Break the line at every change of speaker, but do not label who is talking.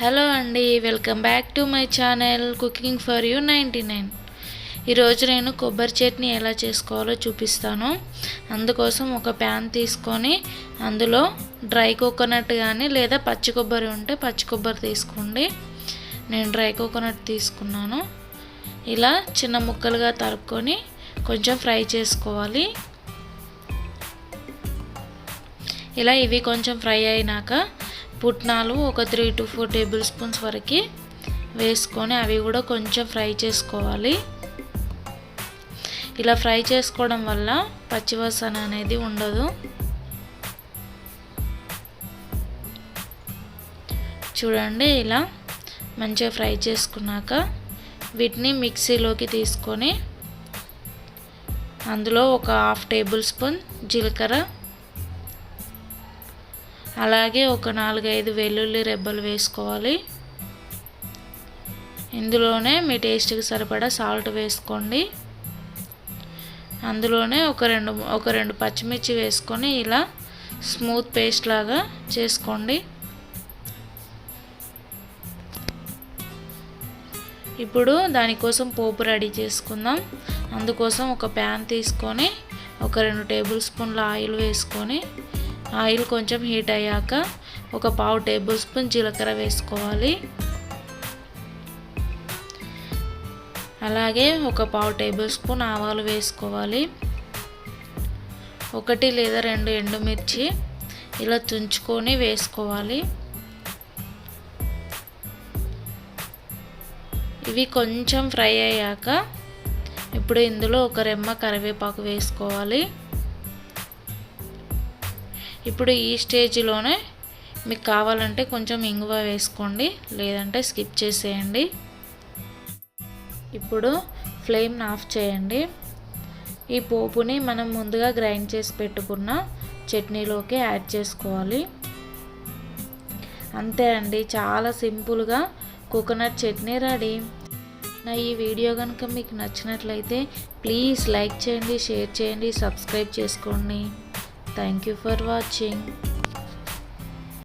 Hello అండి, welcome back to my channel cooking for you 99. ఈరోజు నేను కొబ్బరి చట్నీ ఎలా చేసుకోవాలో చూపిస్తాను. అందుకోసం ఒక ప్యాన్ తీసుకొని అందులో డ్రై కోకోనట్ కానీ లేదా పచ్చి కొబ్బరి ఉంటే పచ్చి కొబ్బరి తీసుకోండి. నేను డ్రై కోకోనట్ తీసుకున్నాను. ఇలా చిన్న ముక్కలుగా తరుక్కొని కొంచెం ఫ్రై చేసుకోవాలి. ఇలా ఇవి కొంచెం ఫ్రై అయినాక పుట్నాలు ఒక 3 to 4 టేబుల్ స్పూన్స్ వరకు వేసుకొని అవి కూడా కొంచెం ఫ్రై చేసుకోవాలి. ఇలా ఫ్రై చేసుకోవడం వల్ల పచ్చివాసన అనేది ఉండదు. చూడండి, ఇలా మంచిగా ఫ్రై చేసుకున్నాక వీటిని మిక్సీలోకి తీసుకొని అందులో ఒక 1/2 టేబుల్ స్పూన్ జీలకర్ర, అలాగే ఒక 4-5 వెల్లుల్లి రెబ్బలు వేసుకోవాలి. ఇందులోనే మీ టేస్ట్కి సరిపడా సాల్ట్ వేసుకోండి. అందులోనే ఒక రెండు పచ్చిమిర్చి వేసుకొని ఇలా స్మూత్ పేస్ట్ లాగా చేసుకోండి. ఇప్పుడు దానికోసం పోపు రెడీ చేసుకుందాం. అందుకోసం ఒక ప్యాన్ తీసుకొని ఒక 2 టేబుల్ స్పూన్ల ఆయిల్ వేసుకొని ఆయిల్ కొంచెం హీట్ అయ్యాక ఒక 1/2 టేబుల్ స్పూన్ జీలకర్ర వేసుకోవాలి. అలాగే ఒక 1/2 టేబుల్ స్పూన్ ఆవాలు వేసుకోవాలి. 1 లేదా 2 ఎండుమిర్చి ఇలా తుంచుకొని వేసుకోవాలి. ఇవి కొంచెం ఫ్రై అయ్యాక ఇప్పుడు ఇందులో ఒక రెమ్మ కరివేపాకు వేసుకోవాలి. ఇప్పుడు ఈ స్టేజ్లోనే మీకు కావాలంటే కొంచెం ఇంగువ వేసుకోండి, లేదంటే స్కిప్ చేసేయండి. ఇప్పుడు ఫ్లేమ్ని ఆఫ్ చేయండి. ఈ పోపుని మనం ముందుగా గ్రైండ్ చేసి పెట్టుకున్న చట్నీలోకి యాడ్ చేసుకోవాలి. అంతే అండి, చాలా సింపుల్గా కోకోనట్ చట్నీ రెడీ. నా ఈ వీడియో కనుక మీకు నచ్చినట్లయితే ప్లీజ్ లైక్ చేయండి, షేర్ చేయండి, సబ్స్క్రైబ్ చేసుకోండి. Thank you for watching.